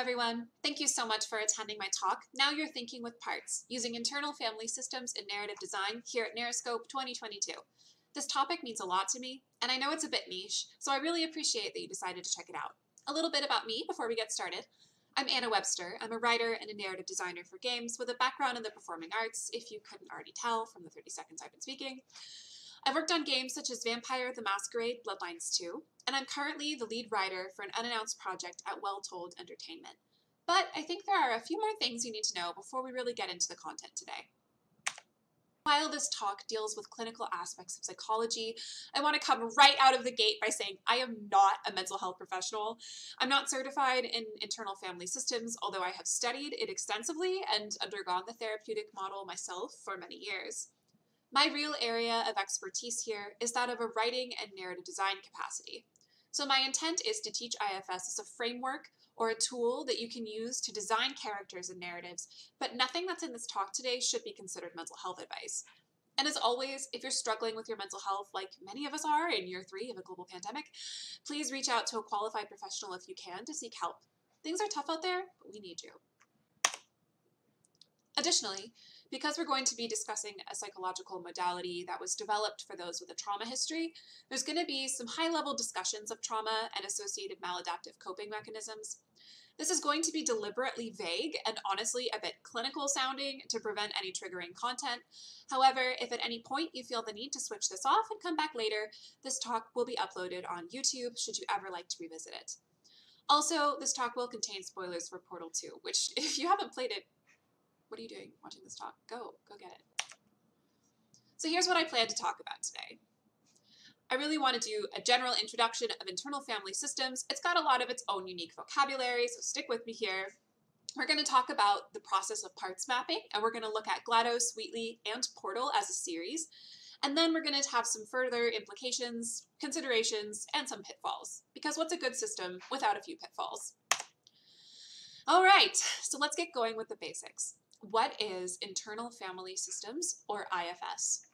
everyone. Thank you so much for attending my talk, Now You're Thinking with Parts, using internal family systems in narrative design here at NarraScope 2022. This topic means a lot to me, and I know it's a bit niche, so I really appreciate that you decided to check it out. A little bit about me before we get started. I'm Anna Webster. I'm a writer and a narrative designer for games with a background in the performing arts, if you couldn't already tell from the 30 seconds I've been speaking. I've worked on games such as Vampire the Masquerade Bloodlines 2, and I'm currently the lead writer for an unannounced project at Well Told Entertainment. But I think there are a few more things you need to know before we really get into the content today. While this talk deals with clinical aspects of psychology, I want to come right out of the gate by saying I am not a mental health professional. I'm not certified in internal family systems, although I have studied it extensively and undergone the therapeutic model myself for many years. My real area of expertise here is that of a writing and narrative design capacity. So my intent is to teach IFS as a framework or a tool that you can use to design characters and narratives, but nothing that's in this talk today should be considered mental health advice. And as always, if you're struggling with your mental health, like many of us are in year 3 of a global pandemic, please reach out to a qualified professional if you can to seek help. Things are tough out there, but we need you. Additionally, because we're going to be discussing a psychological modality that was developed for those with a trauma history, there's going to be some high-level discussions of trauma and associated maladaptive coping mechanisms. This is going to be deliberately vague and honestly a bit clinical sounding to prevent any triggering content. However, if at any point you feel the need to switch this off and come back later, this talk will be uploaded on YouTube should you ever like to revisit it. Also, this talk will contain spoilers for Portal 2, which if you haven't played it, what are you doing watching this talk? Go get it. So here's what I plan to talk about today. I really want to do a general introduction of internal family systems. It's got a lot of its own unique vocabulary, so stick with me here. We're going to talk about the process of parts mapping, and we're going to look at Glados, Wheatley, and Portal as a series. And then we're going to have some further implications, considerations, and some pitfalls. Because what's a good system without a few pitfalls? All right, so let's get going with the basics. What is internal family systems, or IFS?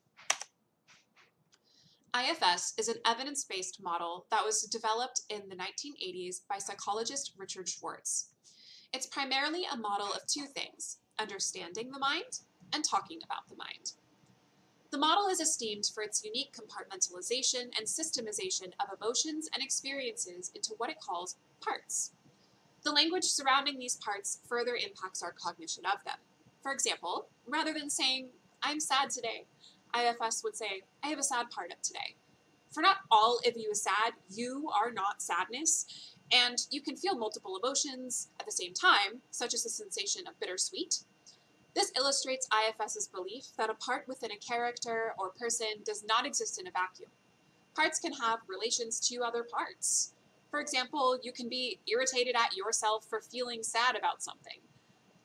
IFS is an evidence-based model that was developed in the 1980s by psychologist Richard Schwartz. It's primarily a model of two things: understanding the mind and talking about the mind. The model is esteemed for its unique compartmentalization and systemization of emotions and experiences into what it calls parts. The language surrounding these parts further impacts our cognition of them. For example, rather than saying, "I'm sad today," IFS would say, "I have a sad part of today." For not all of you is sad, you are not sadness, and you can feel multiple emotions at the same time, such as the sensation of bittersweet. This illustrates IFS's belief that a part within a character or person does not exist in a vacuum. Parts can have relations to other parts. For example, you can be irritated at yourself for feeling sad about something.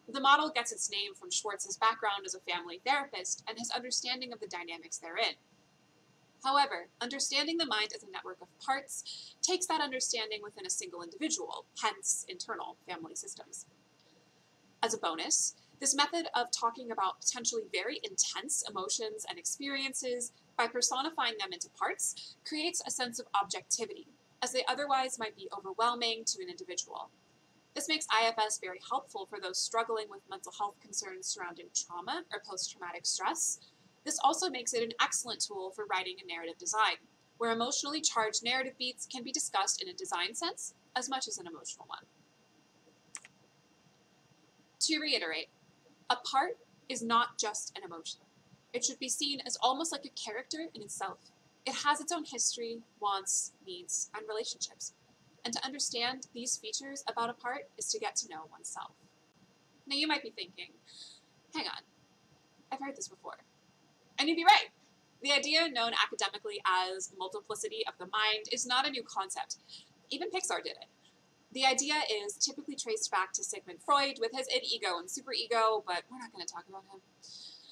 The model gets its name from Schwartz's background as a family therapist and his understanding of the dynamics therein. However, understanding the mind as a network of parts takes that understanding within a single individual, hence internal family systems. As a bonus, this method of talking about potentially very intense emotions and experiences by personifying them into parts creates a sense of objectivity, as they otherwise might be overwhelming to an individual. This makes IFS very helpful for those struggling with mental health concerns surrounding trauma or post-traumatic stress. This also makes it an excellent tool for writing and narrative design, where emotionally charged narrative beats can be discussed in a design sense as much as an emotional one. To reiterate, a part is not just an emotion. It should be seen as almost like a character in itself. It has its own history, wants, needs, and relationships. And to understand these features about a part is to get to know oneself. Now you might be thinking, hang on, I've heard this before. And you'd be right. The idea known academically as multiplicity of the mind is not a new concept. Even Pixar did it. The idea is typically traced back to Sigmund Freud with his id ego and superego, but we're not going to talk about him.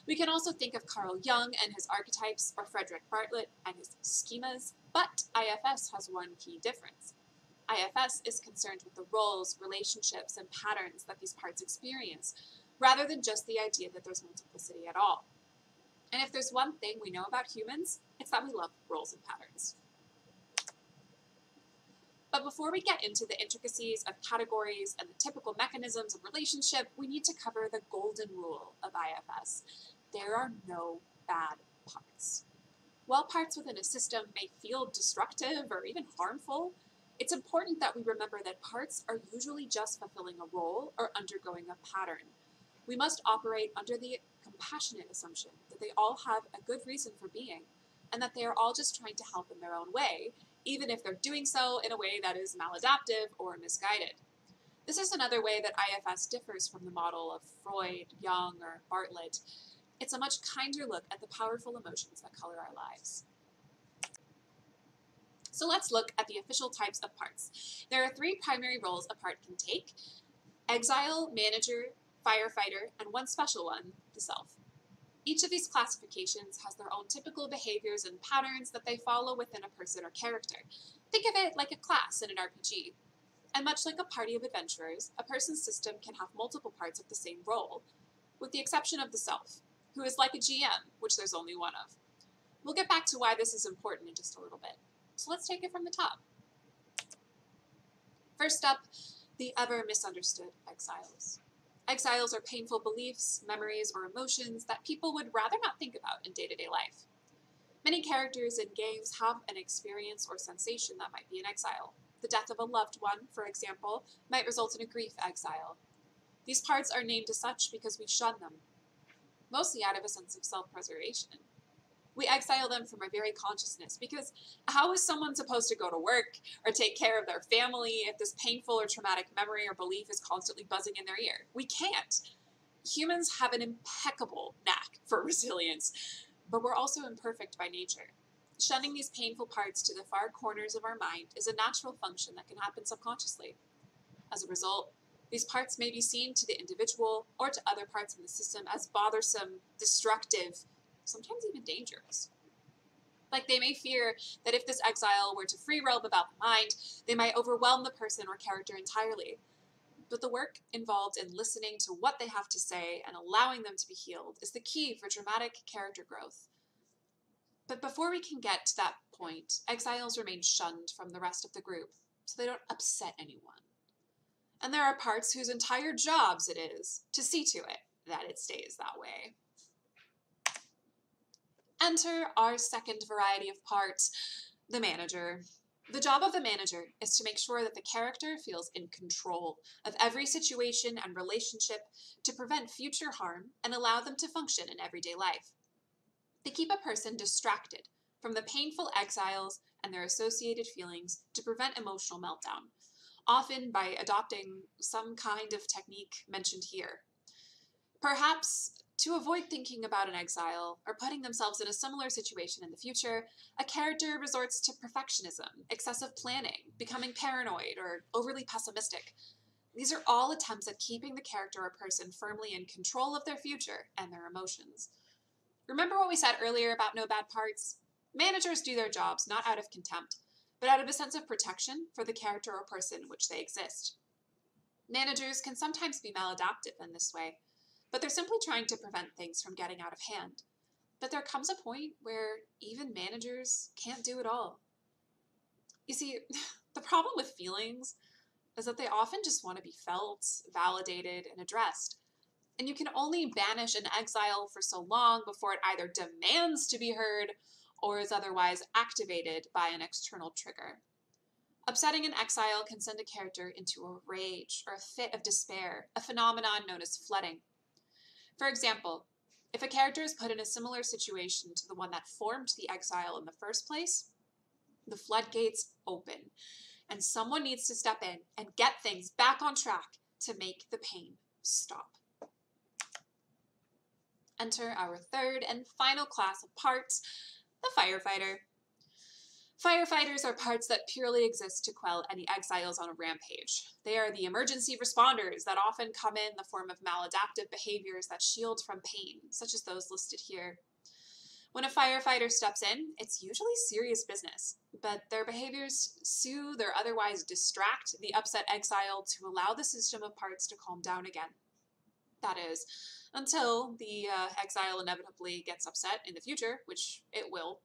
We can also think of Carl Jung and his archetypes, or Frederick Bartlett and his schemas, but IFS has one key difference. IFS is concerned with the roles, relationships, and patterns that these parts experience, rather than just the idea that there's multiplicity at all. And if there's one thing we know about humans, it's that we love roles and patterns. But before we get into the intricacies of categories and the typical mechanisms of relationship, we need to cover the golden rule of IFS. There are no bad parts. While parts within a system may feel destructive or even harmful, it's important that we remember that parts are usually just fulfilling a role or undergoing a pattern. We must operate under the compassionate assumption that they all have a good reason for being, and that they are all just trying to help in their own way, even if they're doing so in a way that is maladaptive or misguided. This is another way that IFS differs from the model of Freud, Jung, or Bartlett. It's a much kinder look at the powerful emotions that color our lives. So let's look at the official types of parts. There are 3 primary roles a part can take: exile, manager, firefighter, and one special one, the self. Each of these classifications has their own typical behaviors and patterns that they follow within a person or character. Think of it like a class in an RPG. And much like a party of adventurers, a person's system can have multiple parts of the same role, with the exception of the self, who is like a GM, which there's only one of. We'll get back to why this is important in just a little bit. So let's take it from the top. First up, the ever misunderstood exiles. Exiles are painful beliefs, memories, or emotions that people would rather not think about in day-to-day life. Many characters in games have an experience or sensation that might be an exile. The death of a loved one, for example, might result in a grief exile. These parts are named as such because we shun them, mostly out of a sense of self-preservation. We exile them from our very consciousness because how is someone supposed to go to work or take care of their family if this painful or traumatic memory or belief is constantly buzzing in their ear? We can't. Humans have an impeccable knack for resilience, but we're also imperfect by nature. Shunning these painful parts to the far corners of our mind is a natural function that can happen subconsciously. As a result, these parts may be seen to the individual or to other parts in the system as bothersome, destructive, sometimes even dangerous. Like they may fear that if this exile were to free roam about the mind, they might overwhelm the person or character entirely. But the work involved in listening to what they have to say and allowing them to be healed is the key for dramatic character growth. But before we can get to that point, exiles remain shunned from the rest of the group, so they don't upset anyone. And there are parts whose entire jobs it is to see to it that it stays that way. Enter our second variety of parts, the manager. The job of the manager is to make sure that the character feels in control of every situation and relationship to prevent future harm and allow them to function in everyday life. They keep a person distracted from the painful exiles and their associated feelings to prevent emotional meltdown, often by adopting some kind of technique mentioned here. Perhaps to avoid thinking about an exile or putting themselves in a similar situation in the future, a character resorts to perfectionism, excessive planning, becoming paranoid, or overly pessimistic. These are all attempts at keeping the character or person firmly in control of their future and their emotions. Remember what we said earlier about no bad parts? Managers do their jobs not out of contempt, but out of a sense of protection for the character or person in which they exist. Managers can sometimes be maladaptive in this way, but they're simply trying to prevent things from getting out of hand. But there comes a point where even managers can't do it all. You see, the problem with feelings is that they often just want to be felt, validated, and addressed. And you can only banish an exile for so long before it either demands to be heard or is otherwise activated by an external trigger. Upsetting an exile can send a character into a rage or a fit of despair, a phenomenon known as flooding. For example, if a character is put in a similar situation to the one that formed the exile in the first place, the floodgates open, and someone needs to step in and get things back on track to make the pain stop. Enter our third and final class of parts, the firefighter. Firefighters are parts that purely exist to quell any exiles on a rampage. They are the emergency responders that often come in the form of maladaptive behaviors that shield from pain, such as those listed here. When a firefighter steps in, it's usually serious business, but their behaviors soothe or otherwise distract the upset exile to allow the system of parts to calm down again. That is, until the exile inevitably gets upset in the future, which it will.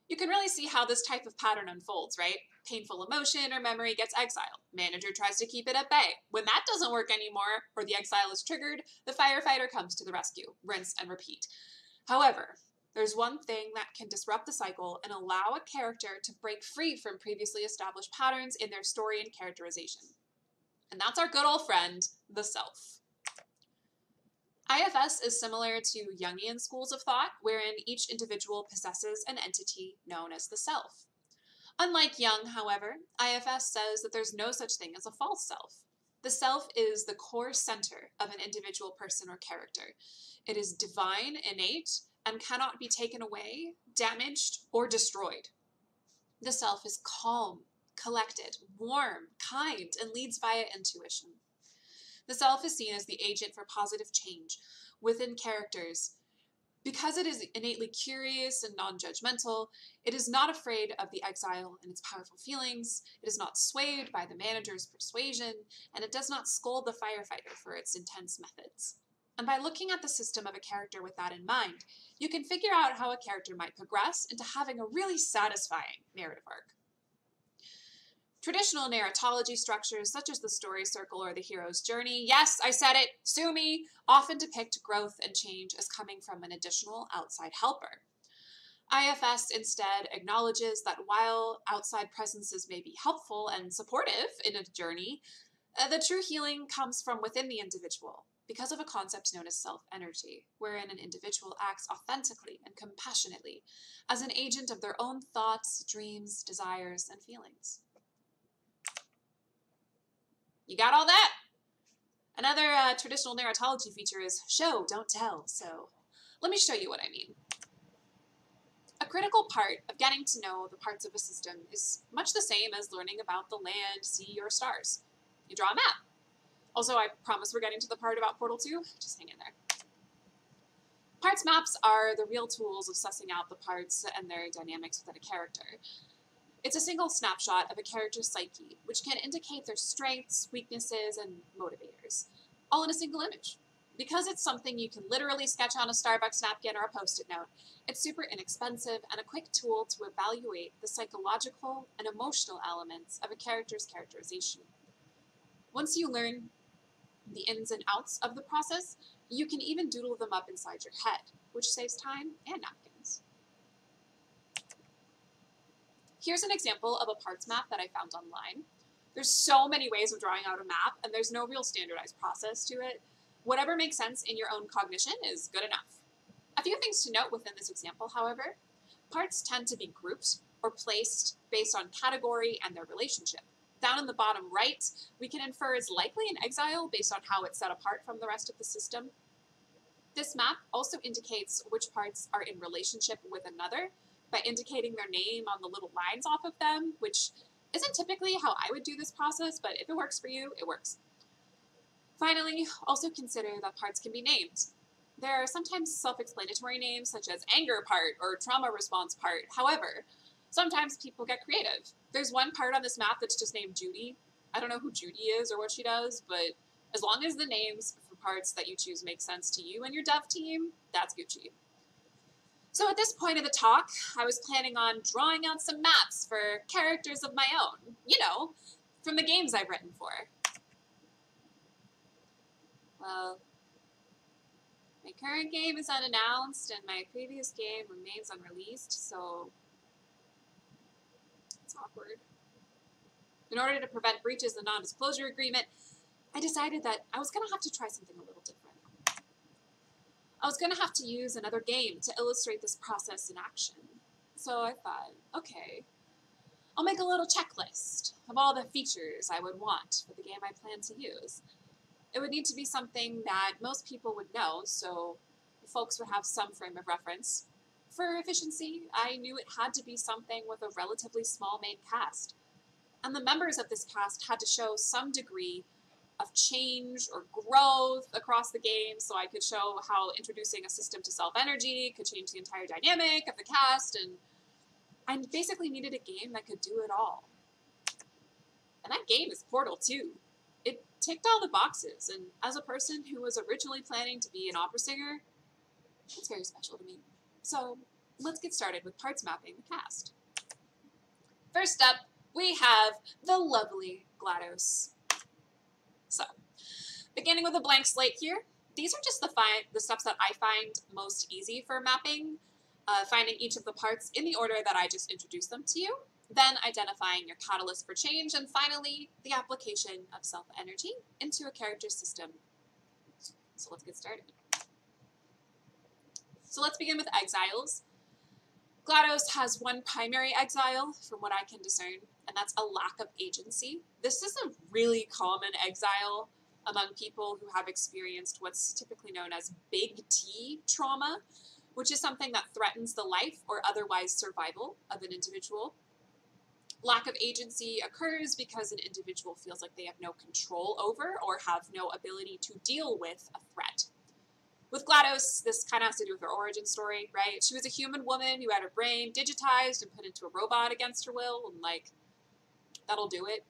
You can really see how this type of pattern unfolds, right? Painful emotion or memory gets exiled. Manager tries to keep it at bay. When that doesn't work anymore, or the exile is triggered, the firefighter comes to the rescue. Rinse and repeat. However, there's one thing that can disrupt the cycle and allow a character to break free from previously established patterns in their story and characterization. And that's our good old friend, the self. IFS is similar to Jungian schools of thought, wherein each individual possesses an entity known as the self. Unlike Jung, however, IFS says that there's no such thing as a false self. The self is the core center of an individual person or character. It is divine, innate, and cannot be taken away, damaged, or destroyed. The self is calm, collected, warm, kind, and leads via intuition. The self is seen as the agent for positive change within characters. Because it is innately curious and non-judgmental, it is not afraid of the exile and its powerful feelings, it is not swayed by the manager's persuasion, and it does not scold the firefighter for its intense methods. And by looking at the system of a character with that in mind, you can figure out how a character might progress into having a really satisfying narrative arc. Traditional narratology structures, such as the story circle or the hero's journey, yes, I said it, sue me, often depict growth and change as coming from an additional outside helper. IFS instead acknowledges that while outside presences may be helpful and supportive in a journey, the true healing comes from within the individual because of a concept known as self-energy, wherein an individual acts authentically and compassionately as an agent of their own thoughts, dreams, desires, and feelings. You got all that? Another traditional narratology feature is show, don't tell. So let me show you what I mean. A critical part of getting to know the parts of a system is much the same as learning about the land, sea, or stars. You draw a map. Also, I promise we're getting to the part about Portal 2. Just hang in there. Parts maps are the real tools of sussing out the parts and their dynamics within a character. It's a single snapshot of a character's psyche, which can indicate their strengths, weaknesses, and motivators, all in a single image. Because it's something you can literally sketch on a Starbucks napkin or a Post-it note, it's super inexpensive and a quick tool to evaluate the psychological and emotional elements of a character's characterization. Once you learn the ins and outs of the process, you can even doodle them up inside your head, which saves time and napkins. Here's an example of a parts map that I found online. There's so many ways of drawing out a map, and there's no real standardized process to it. Whatever makes sense in your own cognition is good enough. A few things to note within this example, however. Parts tend to be grouped or placed based on category and their relationship. Down in the bottom right, we can infer it's likely an exile based on how it's set apart from the rest of the system. This map also indicates which parts are in relationship with another by indicating their name on the little lines off of them, which isn't typically how I would do this process, but if it works for you, it works. Finally, also consider that parts can be named. There are sometimes self-explanatory names such as anger part or trauma response part. However, sometimes people get creative. There's one part on this map that's just named Judy. I don't know who Judy is or what she does, but as long as the names for parts that you choose make sense to you and your dev team, that's Gucci. So at this point of the talk, I was planning on drawing out some maps for characters of my own, you know, from the games I've written for. Well, my current game is unannounced and my previous game remains unreleased, so it's awkward. In order to prevent breaches of the non-disclosure agreement, I decided that I was going to have to try something a little different. I was going to have to use another game to illustrate this process in action. So I thought, okay, I'll make a little checklist of all the features I would want for the game I plan to use. It would need to be something that most people would know, so folks would have some frame of reference. For efficiency, I knew it had to be something with a relatively small main cast. And the members of this cast had to show some degree of change or growth across the game, so I could show how introducing a system to self-energy could change the entire dynamic of the cast, and I basically needed a game that could do it all. And that game is Portal 2. It ticked all the boxes, and as a person who was originally planning to be an opera singer, it's very special to me. So Let's get started with parts mapping the cast. First up, we have the lovely Glados. So, beginning with a blank slate here, these are just the steps that I find most easy for mapping, finding each of the parts in the order that I just introduced them to you, then identifying your catalyst for change, and finally, the application of self-energy into a character system. So let's get started. So let's begin with exiles. Glados has one primary exile, from what I can discern, and that's a lack of agency. This is a really common exile among people who have experienced what's typically known as big T trauma, which is something that threatens the life or otherwise survival of an individual. Lack of agency occurs because an individual feels like they have no control over or have no ability to deal with a threat. With Glados, this kind of has to do with her origin story, right? She was a human woman who had her brain digitized and put into a robot against her will, and like, that'll do it.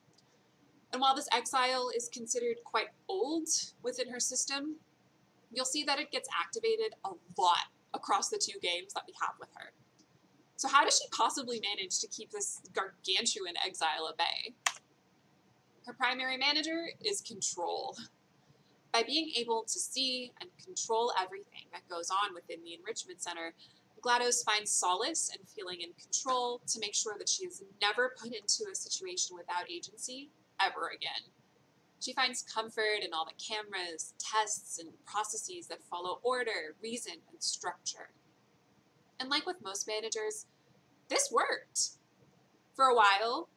And while this exile is considered quite old within her system, you'll see that it gets activated a lot across the two games that we have with her. So how does she possibly manage to keep this gargantuan exile at bay? Her primary manager is control. By being able to see and control everything that goes on within the Enrichment Center, Glados finds solace in feeling in control to make sure that she is never put into a situation without agency ever again. She finds comfort in all the cameras, tests, and processes that follow order, reason, and structure. And like with most managers, this worked for a while,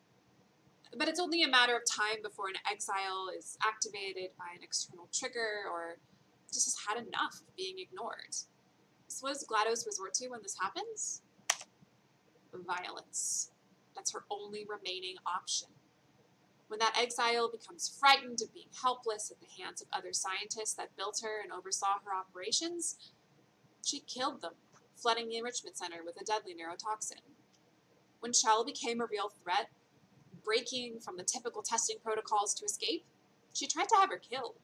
but it's only a matter of time before an exile is activated by an external trigger or just has had enough of being ignored. So what does Glados resort to when this happens? Violence. That's her only remaining option. When that exile becomes frightened of being helpless at the hands of other scientists that built her and oversaw her operations, she killed them, flooding the Enrichment Center with a deadly neurotoxin. When Chell became a real threat, breaking from the typical testing protocols to escape, she tried to have her killed.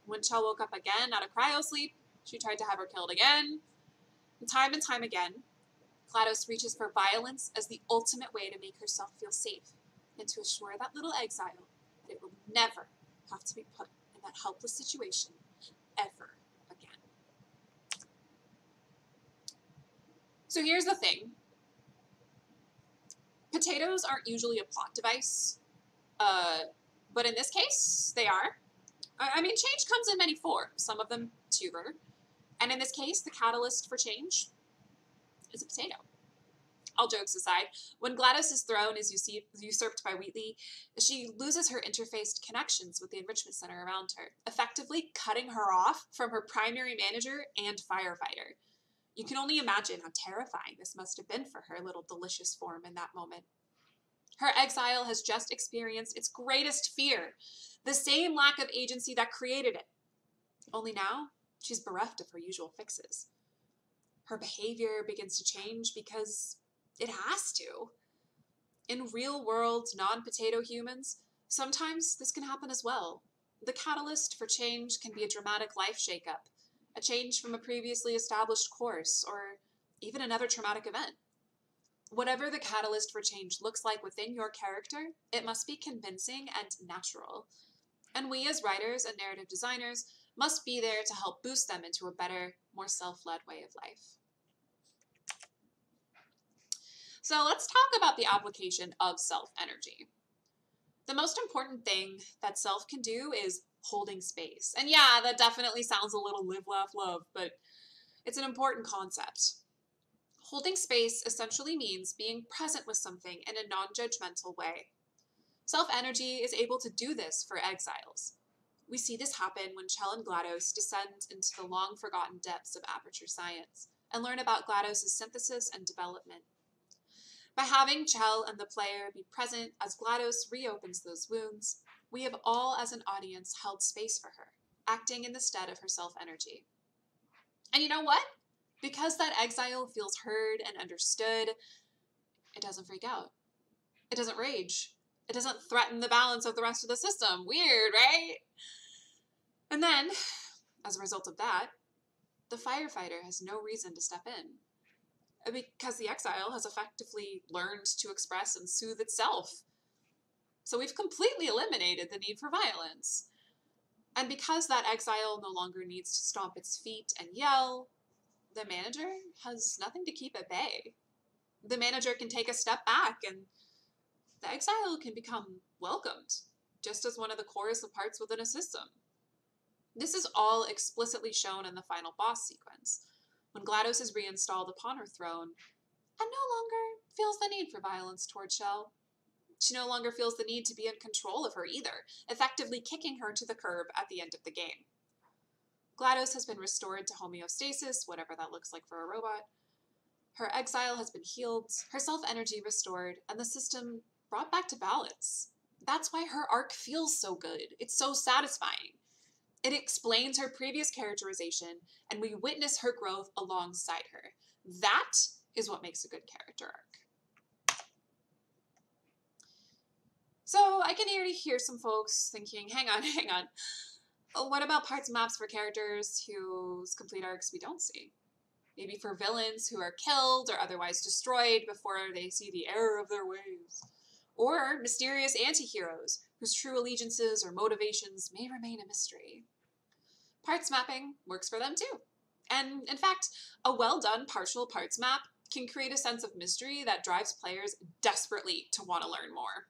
When Chell woke up again out of cryosleep, she tried to have her killed again. And time again, Glados reaches for violence as the ultimate way to make herself feel safe and to assure that little exile that it will never have to be put in that helpless situation ever again. So here's the thing. Potatoes aren't usually a plot device, but in this case, they are. I mean, change comes in many forms, some of them tuber, and in this case, the catalyst for change is a potato. All jokes aside, when Glados' throne is usurped by Wheatley, she loses her interfaced connections with the Enrichment Center around her, effectively cutting her off from her primary manager and firefighter. You can only imagine how terrifying this must have been for her little delicious form in that moment. Her exile has just experienced its greatest fear, the same lack of agency that created it. Only now, she's bereft of her usual fixes. Her behavior begins to change because it has to. In real-world, non-potato humans, sometimes this can happen as well. The catalyst for change can be a dramatic life shakeup, a change from a previously established course, or even another traumatic event. Whatever the catalyst for change looks like within your character, it must be convincing and natural. And we as writers and narrative designers must be there to help boost them into a better, more self-led way of life. So let's talk about the application of self-energy. The most important thing that self can do is holding space. And yeah, that definitely sounds a little live, laugh, love, but it's an important concept. Holding space essentially means being present with something in a non-judgmental way. Self-energy is able to do this for exiles. We see this happen when Chell and Glados descend into the long-forgotten depths of aperture science and learn about Glados' synthesis and development. By having Chell and the player be present as Glados reopens those wounds, we have all as an audience held space for her, acting in the stead of her self-energy. And you know what? Because that exile feels heard and understood, it doesn't freak out. It doesn't rage. It doesn't threaten the balance of the rest of the system. Weird, right? And then, as a result of that, the firefighter has no reason to step in. because the exile has effectively learned to express and soothe itself. So we've completely eliminated the need for violence. And because that exile no longer needs to stomp its feet and yell, the manager has nothing to keep at bay. The manager can take a step back and the exile can become welcomed, just as one of the coercive parts within a system. This is all explicitly shown in the final boss sequence, when Glados is reinstalled upon her throne and no longer feels the need for violence toward Shell. She no longer feels the need to be in control of her either, effectively kicking her to the curb at the end of the game. Glados has been restored to homeostasis, whatever that looks like for a robot. Her exile has been healed, her self-energy restored, and the system brought back to balance. That's why her arc feels so good. It's so satisfying. It explains her previous characterization, and we witness her growth alongside her. That is what makes a good character arc. So I can already hear some folks thinking, hang on. What about parts and maps for characters whose complete arcs we don't see? Maybe for villains who are killed or otherwise destroyed before they see the error of their ways. Or mysterious anti-heroes whose true allegiances or motivations may remain a mystery. Parts mapping works for them too. And in fact, a well-done partial parts map can create a sense of mystery that drives players desperately to want to learn more.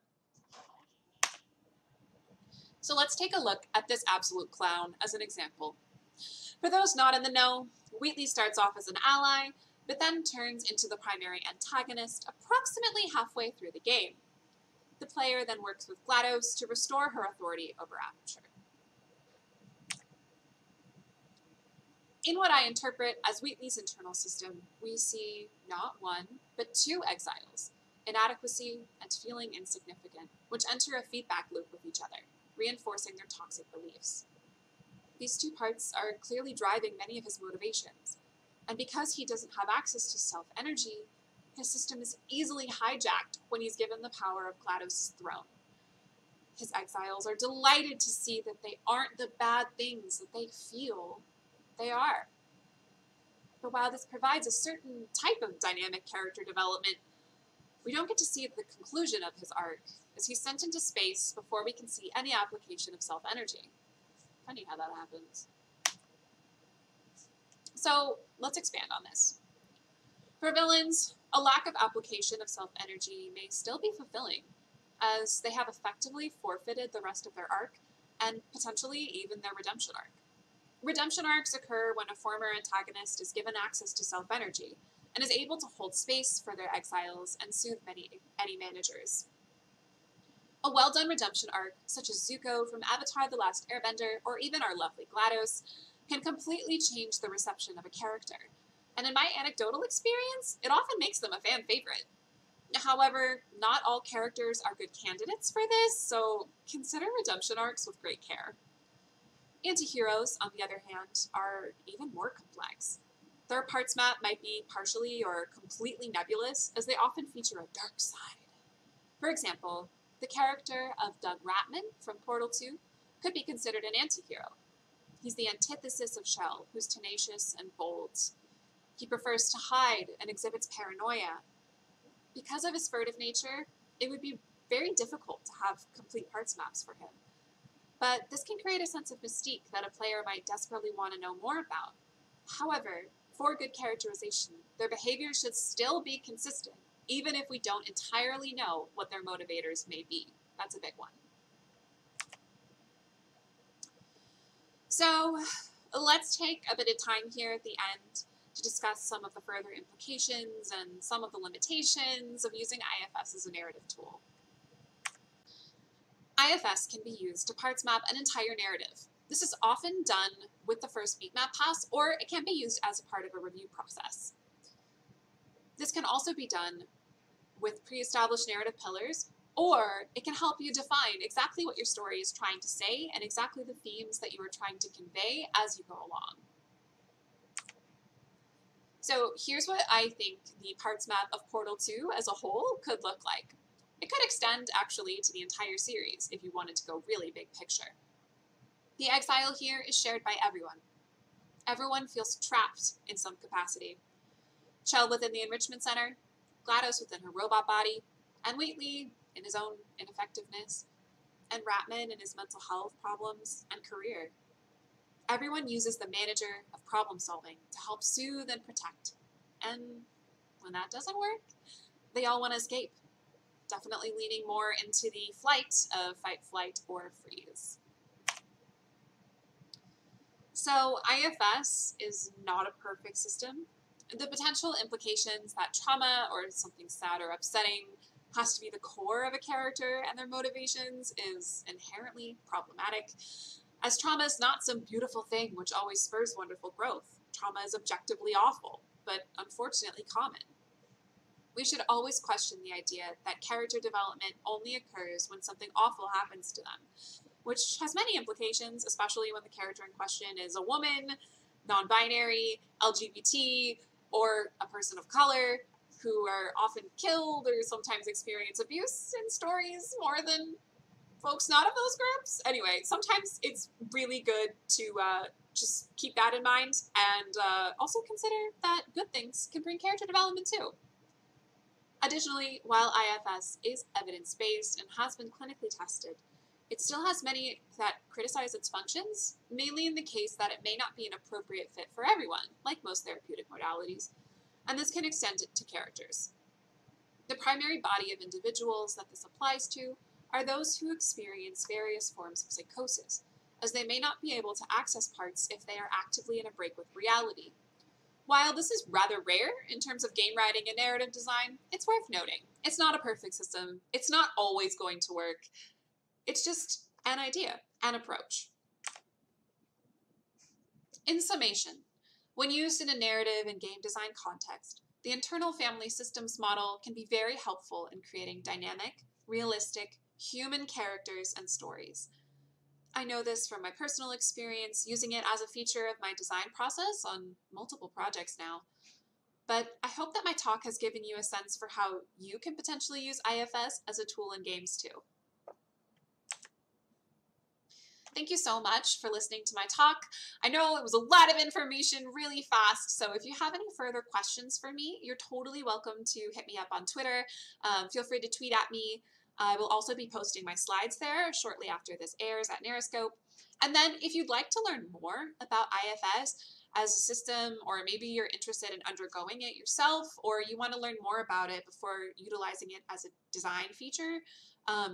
So let's take a look at this absolute clown as an example. For those not in the know, Wheatley starts off as an ally, but then turns into the primary antagonist approximately halfway through the game. The player then works with Glados to restore her authority over Aperture. In what I interpret as Wheatley's internal system, we see not one, but two exiles, inadequacy and feeling insignificant, which enter a feedback loop with each other, reinforcing their toxic beliefs. These two parts are clearly driving many of his motivations, and because he doesn't have access to self-energy, his system is easily hijacked when he's given the power of Glados' throne. His exiles are delighted to see that they aren't the bad things that they feel they are. But while this provides a certain type of dynamic character development, we don't get to see the conclusion of his arc, as he's sent into space before we can see any application of self-energy. Funny how that happens. So let's expand on this. For villains, a lack of application of self-energy may still be fulfilling, as they have effectively forfeited the rest of their arc, and potentially even their redemption arc. Redemption arcs occur when a former antagonist is given access to self-energy, and is able to hold space for their exiles and soothe any managers. A well-done redemption arc, such as Zuko from Avatar: The Last Airbender, or even our lovely Glados, can completely change the reception of a character, and in my anecdotal experience, it often makes them a fan favorite. However, not all characters are good candidates for this, so consider redemption arcs with great care. Anti-heroes, on the other hand, are even more complex. Their parts map might be partially or completely nebulous, as they often feature a dark side. For example, the character of Doug Ratman from Portal 2 could be considered an anti-hero. He's the antithesis of Shell, who's tenacious and bold. He prefers to hide and exhibits paranoia. Because of his furtive nature, it would be very difficult to have complete parts maps for him. But this can create a sense of mystique that a player might desperately want to know more about. However, for good characterization, their behavior should still be consistent, even if we don't entirely know what their motivators may be. That's a big one. So let's take a bit of time here at the end to discuss some of the further implications and some of the limitations of using IFS as a narrative tool. IFS can be used to parts map an entire narrative. This is often done with the first beat map pass, or it can be used as a part of a review process. This can also be done with pre-established narrative pillars, or it can help you define exactly what your story is trying to say and exactly the themes that you are trying to convey as you go along. So here's what I think the parts map of Portal 2 as a whole could look like. It could extend actually to the entire series if you wanted to go really big picture. The exile here is shared by everyone. Everyone feels trapped in some capacity. Chell within the Enrichment Center, Glados within her robot body, and Wheatley in his own ineffectiveness, and Ratman in his mental health problems and career. Everyone uses the manager of problem solving to help soothe and protect. And when that doesn't work, they all want to escape, definitely leaning more into the flight of fight, flight, or freeze. So IFS is not a perfect system. The potential implications that trauma or something sad or upsetting has to be the core of a character and their motivations is inherently problematic, as trauma is not some beautiful thing which always spurs wonderful growth. Trauma is objectively awful, but unfortunately common. We should always question the idea that character development only occurs when something awful happens to them, which has many implications, especially when the character in question is a woman, non-binary, LGBT, or a person of color, who are often killed or sometimes experience abuse in stories more than folks not of those groups. Anyway, sometimes it's really good to just keep that in mind and also consider that good things can bring character development too. Additionally, while IFS is evidence-based and has been clinically tested, it still has many that criticize its functions, mainly in the case that it may not be an appropriate fit for everyone, like most therapeutic modalities, and this can extend it to characters. The primary body of individuals that this applies to are those who experience various forms of psychosis, as they may not be able to access parts if they are actively in a break with reality. While this is rather rare in terms of game writing and narrative design, it's worth noting. It's not a perfect system. It's not always going to work. It's just an idea, an approach. In summation, when used in a narrative and game design context, the internal family systems model can be very helpful in creating dynamic, realistic, human characters and stories. I know this from my personal experience using it as a feature of my design process on multiple projects now. But I hope that my talk has given you a sense for how you can potentially use IFS as a tool in games too. Thank you so much for listening to my talk. I know it was a lot of information really fast, so if you have any further questions for me, you're totally welcome to hit me up on Twitter. Feel free to tweet at me. I will also be posting my slides there shortly after this airs at NarraScope. And then if you'd like to learn more about IFS as a system, or maybe you're interested in undergoing it yourself, or you want to learn more about it before utilizing it as a design feature,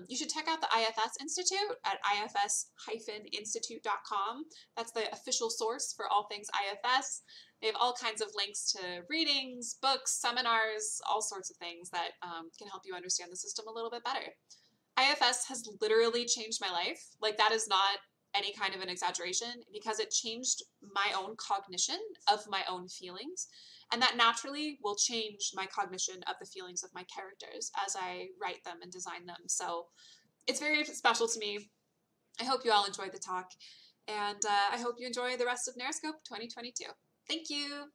you should check out the IFS Institute at ifs-institute.com. That's the official source for all things IFS. They have all kinds of links to readings, books, seminars, all sorts of things that can help you understand the system a little bit better. IFS has literally changed my life. Like, that is not any kind of an exaggeration, because it changed my own cognition of my own feelings. And that naturally will change my cognition of the feelings of my characters as I write them and design them. So it's very special to me. I hope you all enjoyed the talk, and I hope you enjoy the rest of NarraScope 2022. Thank you.